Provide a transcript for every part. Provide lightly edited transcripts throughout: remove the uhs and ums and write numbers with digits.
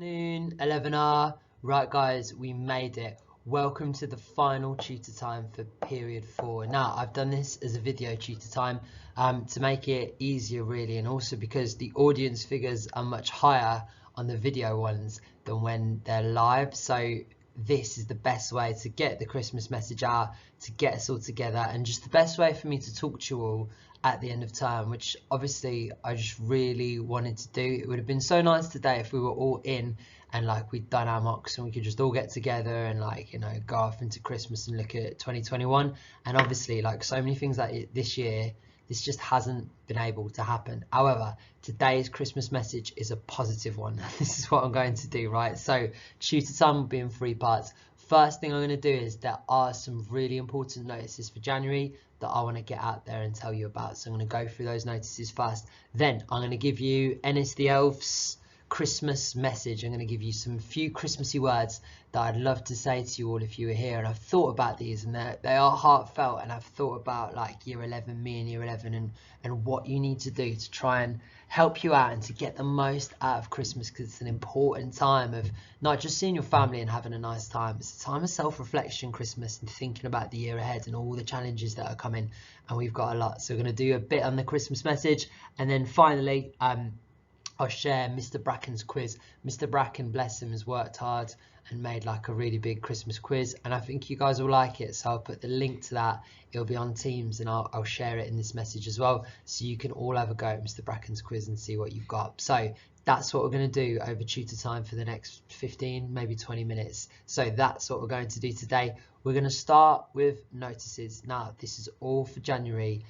Afternoon, 11R. Right guys, we made it. Welcome to the final tutor time for period 4. Now, I've done this as a video tutor time to make it easier really, and also because the audience figures are much higher on the video ones than when they're live. So this is the best way to get the Christmas message out, to get us all together, and just the best way for me to talk to you all at the end of term, which obviously I just really wanted to do. It would have been so nice today if we were all in and like we'd done our mocks and we could just all get together and like, you know, go off into Christmas and look at 2021. And obviously like so many things like this year, this just hasn't been able to happen. However, today's Christmas message is a positive one. This is what I'm going to do, right? So tutor time will be in 3 parts. First thing I'm going to do is there are some really important notices for January that I want to get out there and tell you about. So I'm going to go through those notices first. Then I'm going to give you Ennis the Elf's Christmas message. I'm going to give you some few Christmassy words that I'd love to say to you all if you were here. And I've thought about these and they are heartfelt, and I've thought about like year 11, me and year 11, and what you need to do to try and help you out and to get the most out of Christmas, because it's an important time of not just seeing your family and having a nice time. It's a time of self-reflection, Christmas, and thinking about the year ahead and all the challenges that are coming, and we've got a lot. So we're going to do a bit on the Christmas message, and then finally I'll share Mr. Bracken's quiz. Mr. Bracken, bless him, has worked hard and made like a really big Christmas quiz, and I think you guys will like it, so I'll put the link to that. It'll be on Teams, and I'll share it in this message as well, so you can all have a go at Mr. Bracken's quiz and see what you've got. So that's what we're going to do over tutor time for the next 15, maybe 20 minutes. So that's what we're going to do today. We're going to start with notices. Now, this is all for January.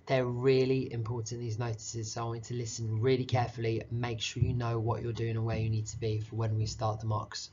They're really important, these notices, so I want you to listen really carefully. Make sure you know what you're doing and where you need to be for when we start the mocks.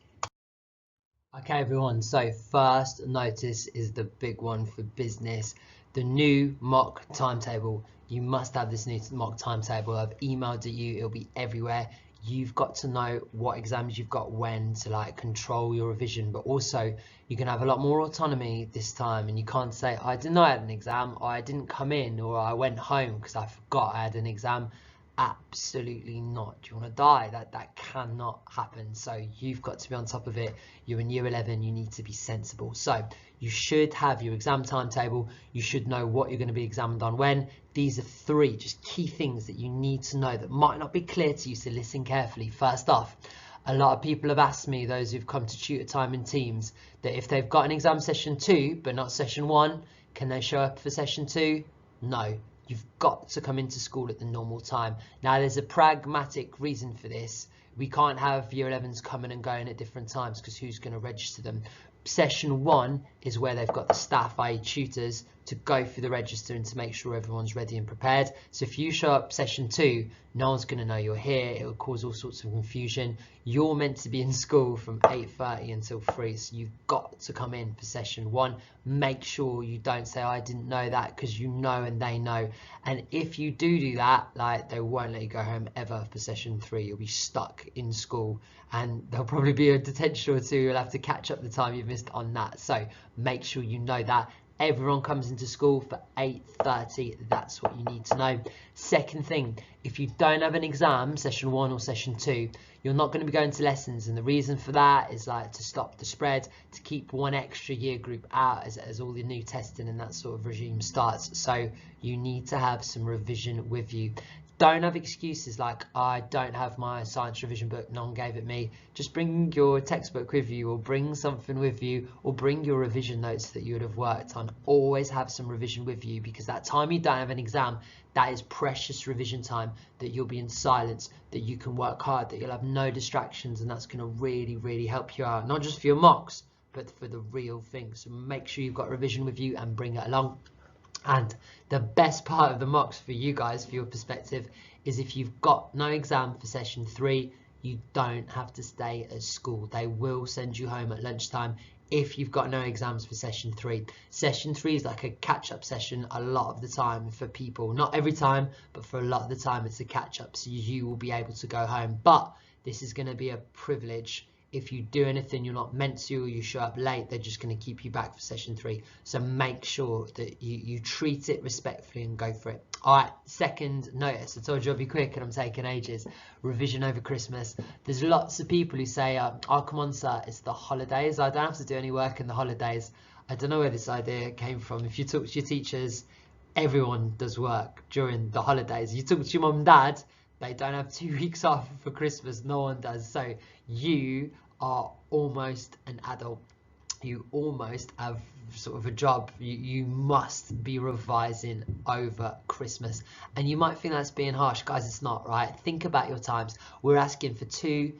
Okay everyone, so first notice is the big one for business, the new mock timetable. You must have this new mock timetable. I've emailed it you, it'll be everywhere. You've got to know what exams you've got when to like control your revision, but also you can have a lot more autonomy this time, and you can't say I didn't know I had an exam, or I didn't come in, or I went home because I forgot I had an exam. Absolutely not. Do you want to die? That cannot happen. So you've got to be on top of it. You're in year 11, you need to be sensible. So you should have your exam timetable. You should know what you're going to be examined on when. These are 3 just key things that you need to know that might not be clear to you, so listen carefully. First off, a lot of people have asked me, those who've come to tutor time in Teams, that if they've got an exam session 2 but not session 1, can they show up for session 2? No. You've got to come into school at the normal time. Now, there's a pragmatic reason for this. We can't have year 11s coming and going at different times because who's going to register them? Session 1 is where they've got the staff, i.e. tutors, to go through the register and to make sure everyone's ready and prepared. So if you show up session 2, no one's going to know you're here. It will cause all sorts of confusion. You're meant to be in school from 8:30 until 3, so you've got to come in for session 1. Make sure you don't say I didn't know that, because you know and they know. And if you do that, like, they won't let you go home ever for session 3. You'll be stuck in school, and there'll probably be a detention or 2. You'll have to catch up the time you've missed on that. So make sure you know that. Everyone comes into school for 8:30. That's what you need to know. Second thing, if you don't have an exam, session 1 or session 2, you're not going to be going to lessons. And the reason for that is like to stop the spread, to keep one extra year group out as all the new testing and that sort of regime starts. So you need to have some revision with you. Don't have excuses like I don't have my science revision book, no one gave it me. Just bring your textbook with you, or bring something with you, or bring your revision notes that you would have worked on. Always have some revision with you, because that time you don't have an exam, that is precious revision time that you'll be in silence, that you can work hard, that you'll have no distractions, and that's going to really, really help you out, not just for your mocks, but for the real thing. So make sure you've got revision with you and bring it along. And the best part of the mocks for you guys, for your perspective, is if you've got no exam for session 3, you don't have to stay at school. They will send you home at lunchtime if you've got no exams for session 3. Session 3 is like a catch-up session a lot of the time for people. Not every time, but for a lot of the time it's a catch-up, so you will be able to go home. But this is going to be a privilege if you do anything you're not meant to, or you show up late, they're just going to keep you back for session 3. So make sure that you treat it respectfully and go for it. All right, second notice. I told you I'll be quick and I'm taking ages. Revision over Christmas. There's lots of people who say, oh, come on, sir, it's the holidays. I don't have to do any work in the holidays. I don't know where this idea came from. If you talk to your teachers, everyone does work during the holidays. You talk to your mum and dad, they don't have 2 weeks off for Christmas. No one does. So you are almost an adult. You almost have sort of a job. You must be revising over Christmas. And you might think that's being harsh. Guys, it's not, right? Think about your times. We're asking for 2-3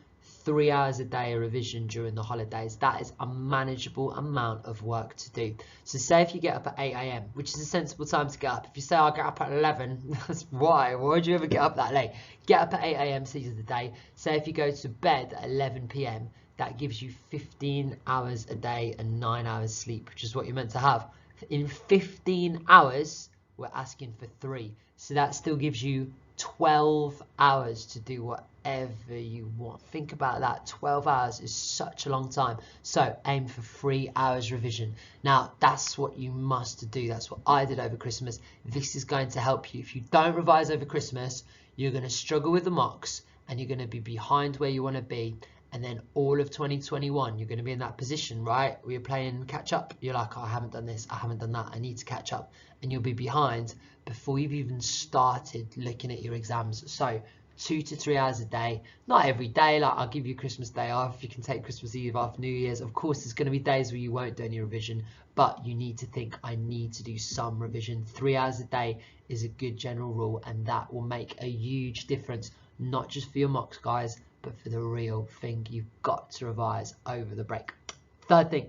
hours a day of revision during the holidays. That is a manageable amount of work to do. So say if you get up at 8 AM, which is a sensible time to get up. If you say I'll get up at 11, that's why would you ever get up that late? Get up at 8 AM, seize the day. Say if you go to bed at 11 PM, that gives you 15 hours a day and 9 hours sleep, which is what you're meant to have. In 15 hours, we're asking for 3. So that still gives you 12 hours to do whatever you want. Think about that. 12 hours is such a long time. So aim for 3 hours revision. Now, that's what you must do. That's what I did over Christmas. This is going to help you. If you don't revise over Christmas, you're going to struggle with the mocks and you're going to be behind where you want to be. And then all of 2021, you're going to be in that position, right? Where you're playing catch up. You're like, oh, I haven't done this, I haven't done that, I need to catch up. And you'll be behind before you've even started looking at your exams. So 2 to 3 hours a day, not every day. Like, I'll give you Christmas Day off, you can take Christmas Eve off, New Year's. Of course, there's going to be days where you won't do any revision, but you need to think, I need to do some revision. 3 hours a day is a good general rule, and that will make a huge difference, not just for your mocks, guys, but for the real thing. You've got to revise over the break. Third thing,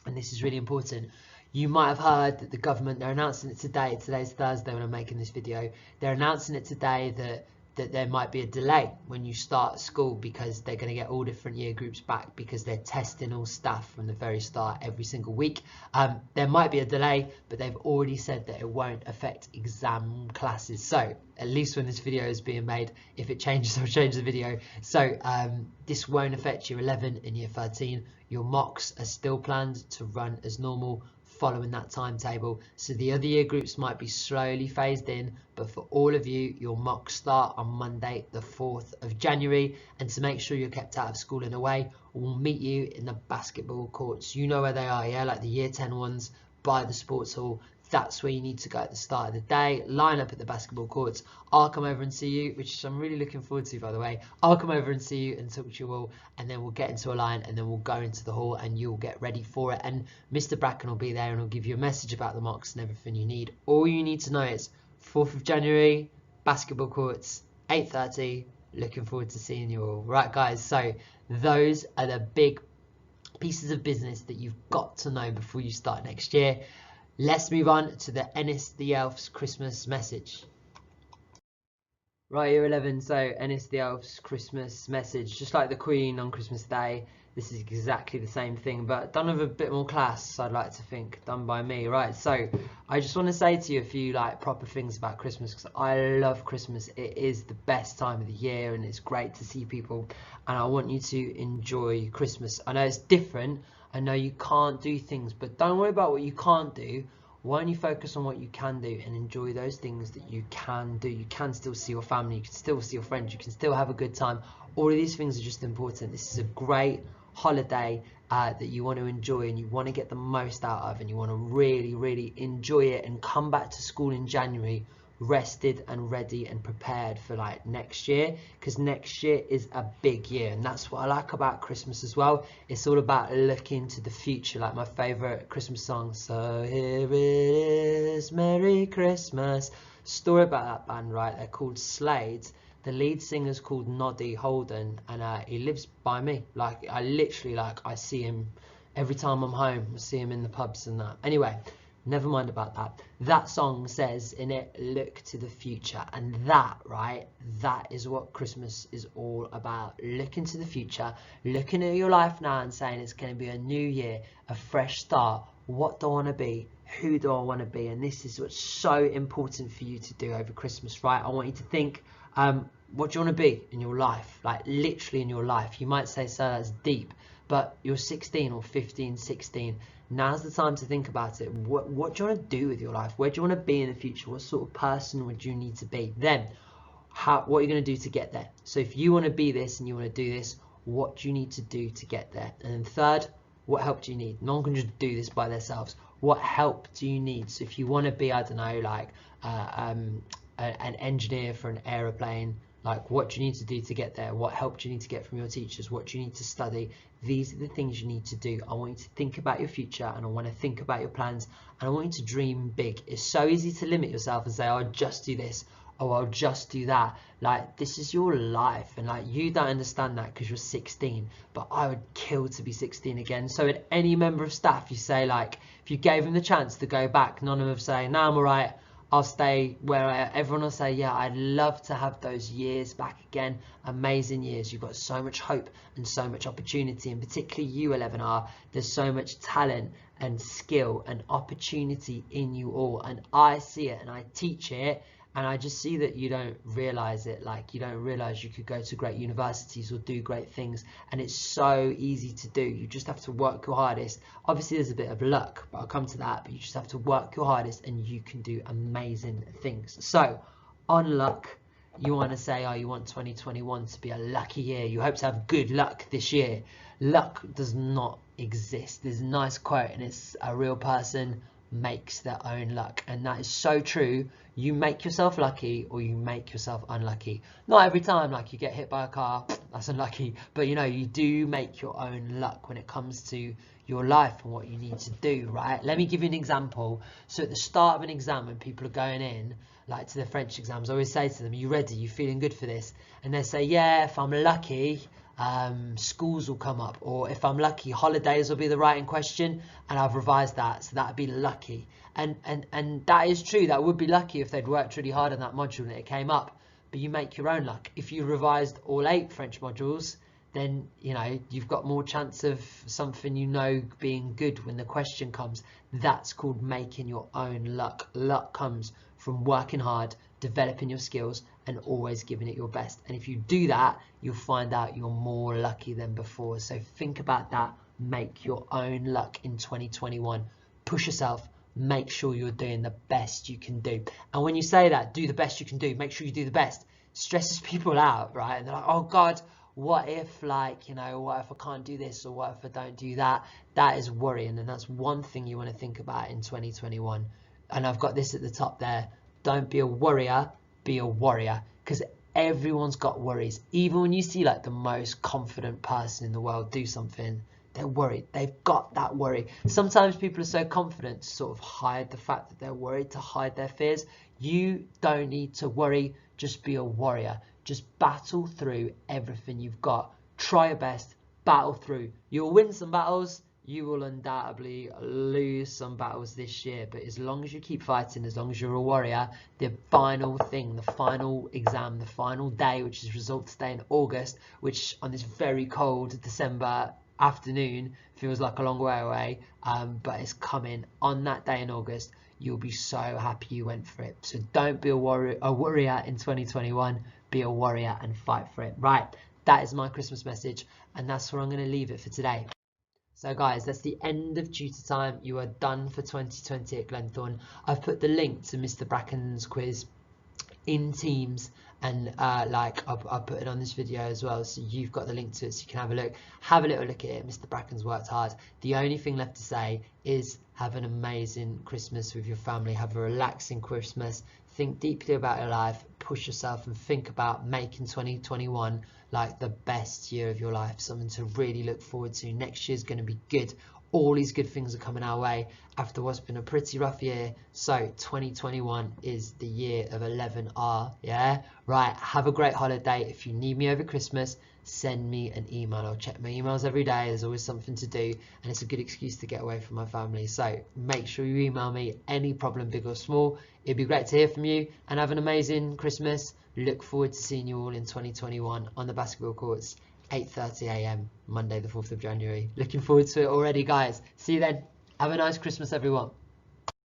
and this is really important, you might have heard that the government, they're announcing it today. Today's Thursday when I'm making this video. They're announcing it today that there might be a delay when you start school, because they're going to get all different year groups back, because they're testing all staff from the very start every single week. There might be a delay, but they've already said that it won't affect exam classes. So at least when this video is being made, if it changes, I'll change the video. So this won't affect year 11 and year 13. Your mocks are still planned to run as normal, following that timetable. So the other year groups might be slowly phased in, but for all of you, your mocks start on Monday the 4th of January. And to make sure you're kept out of school in a way, we'll meet you in the basketball courts. You know where they are, yeah? Like the year 10 ones by the sports hall. That's where you need to go at the start of the day. Line up at the basketball courts. I'll come over and see you, which I'm really looking forward to, by the way. I'll come over and see you and talk to you all, and then we'll get into a line, and then we'll go into the hall and you'll get ready for it. And Mr. Bracken will be there and he'll give you a message about the mocks and everything you need. All you need to know is 4th of January, basketball courts, 8:30. Looking forward to seeing you all. Right, guys, so those are the big pieces of business that you've got to know before you start next year. Let's move on to the Ennis the Elf's Christmas message. Right, year 11, so Ennis the Elf's Christmas message. Just like the Queen on Christmas Day, this is exactly the same thing, but done with a bit more class, I'd like to think, done by me. Right, so I just want to say to you a few like proper things about Christmas, because I love Christmas. It is the best time of the year and it's great to see people, and I want you to enjoy Christmas. I know it's different, I know you can't do things, but don't worry about what you can't do. Why don't you focus on what you can do and enjoy those things that you can do? You can still see your family, you can still see your friends, you can still have a good time. All of these things are just important. This is a great holiday that you want to enjoy and you want to get the most out of, and you want to really, really enjoy it and come back to school in January rested and ready and prepared for like next year, because next year is a big year. And that's what I like about Christmas as well. It's all about looking to the future. Like my favorite Christmas song, So Here It Is, Merry Christmas. Story about that band, right? They're called Slade. The lead singer's called Noddy Holden, and he lives by me. Like I literally, like I see him every time I'm home. I see him in the pubs and that. Anyway, never mind about that. That song says in it, look to the future. And that, right, that is what Christmas is all about. Looking to the future, looking at your life now and saying it's going to be a new year, a fresh start. What do I want to be? Who do I want to be? And this is what's so important for you to do over Christmas, right? I want you to think, what do you want to be in your life? Like literally in your life. You might say, so that's deep, but you're 16 or 15, 16. Now's the time to think about it. What do you want to do with your life? Where do you want to be in the future? What sort of person would you need to be? Then, what are you going to do to get there? So if you want to be this and you want to do this, what do you need to do to get there? And then third, what help do you need? No one can just do this by themselves. What help do you need? So if you want to be, I don't know, like an engineer for an aeroplane, like what do you need to do to get there? What help do you need to get from your teachers? What do you need to study? These are the things you need to do. I want you to think about your future, and I want to think about your plans, and I want you to dream big. It's so easy to limit yourself and say, oh, I'll just do this, oh, I'll just do that. Like, this is your life, and like, you don't understand that because you're 16, but I would kill to be 16 again. So at any member of staff, you say, like, if you gave them the chance to go back, none of them would say, no, I'm all right, I'll stay where everyone will say, yeah, I'd love to have those years back again. Amazing years. You've got so much hope and so much opportunity, and particularly you, 11R, there's so much talent and skill and opportunity in you all, and I see it and I teach it, and I just see that you don't realize it. Like, you don't realize you could go to great universities or do great things, and it's so easy to do. You just have to work your hardest. Obviously there's a bit of luck, but I'll come to that, but you just have to work your hardest and you can do amazing things. So on luck, you want to say, oh, you want 2021 to be a lucky year. You hope to have good luck this year. Luck does not exist. There's a nice quote, and it's a real person makes their own luck, and that is so true. You make yourself lucky or you make yourself unlucky. Not every time, like you get hit by a car, that's unlucky, but you know, you do make your own luck when it comes to your life and what you need to do, right? Let me give you an example. So at the start of an exam, when people are going in, like to the French exams, I always say to them, are you ready? You feeling good for this? And they say, yeah, if I'm lucky, schools will come up, or if I'm lucky, holidays will be the writing question, and I've revised that, so that'd be lucky. And that is true. That would be lucky if they'd worked really hard on that module and it came up. But you make your own luck. If you revised all 8 French modules, then you know you've got more chance of something you know being good when the question comes. That's called making your own luck. Luck comes from working hard, developing your skills, and always giving it your best. And if you do that, you'll find out you're more lucky than before. So think about that. Make your own luck in 2021. Push yourself. Make sure you're doing the best you can do. And when you say that, do the best you can do, make sure you do the best, stresses people out, right? And they're like, oh God, what if, like, you know, what if I can't do this, or what if I don't do that? That is worrying, and that's one thing you want to think about in 2021. And I've got this at the top there. Don't be a worrier, be a warrior, because everyone's got worries. Even when you see like the most confident person in the world do something, they're worried. They've got that worry. Sometimes people are so confident to sort of hide the fact that they're worried, to hide their fears. You don't need to worry. Just be a warrior. Just battle through everything you've got. Try your best. Battle through. You'll win some battles. You will undoubtedly lose some battles this year, but as long as you keep fighting, as long as you're a warrior, the final thing, the final exam, the final day, which is results day in August, which on this very cold December afternoon feels like a long way away, but it's coming. On that day in August, you'll be so happy you went for it. So don't be a warrior in 2021. Be a warrior and fight for it. Right, that is my Christmas message, and that's where I'm going to leave it for today. So guys, that's the end of tutor time. You are done for 2020 at Glenthorne. I've put the link to Mr. Bracken's quiz in Teams, and like I'll put it on this video as well, so you've got the link to it, so you can have a look. Have a little look at it. Mr. Bracken's worked hard. The only thing left to say is have an amazing Christmas with your family. Have a relaxing Christmas. Think deeply about your life. Push yourself and think about making 2021 like the best year of your life, something to really look forward to. Next year's going to be good. All these good things are coming our way after what's been a pretty rough year. So 2021 is the year of 11R. Yeah, right. Have a great holiday. If you need me over Christmas, send me an email. I'll check my emails every day. There's always something to do, and it's a good excuse to get away from my family. So make sure you email me any problem, big or small. It'd be great to hear from you, and have an amazing Christmas. Look forward to seeing you all in 2021 on the basketball courts, 8:30 AM, Monday the 4th of January. Looking forward to it already, guys. See you then. Have a nice Christmas, everyone.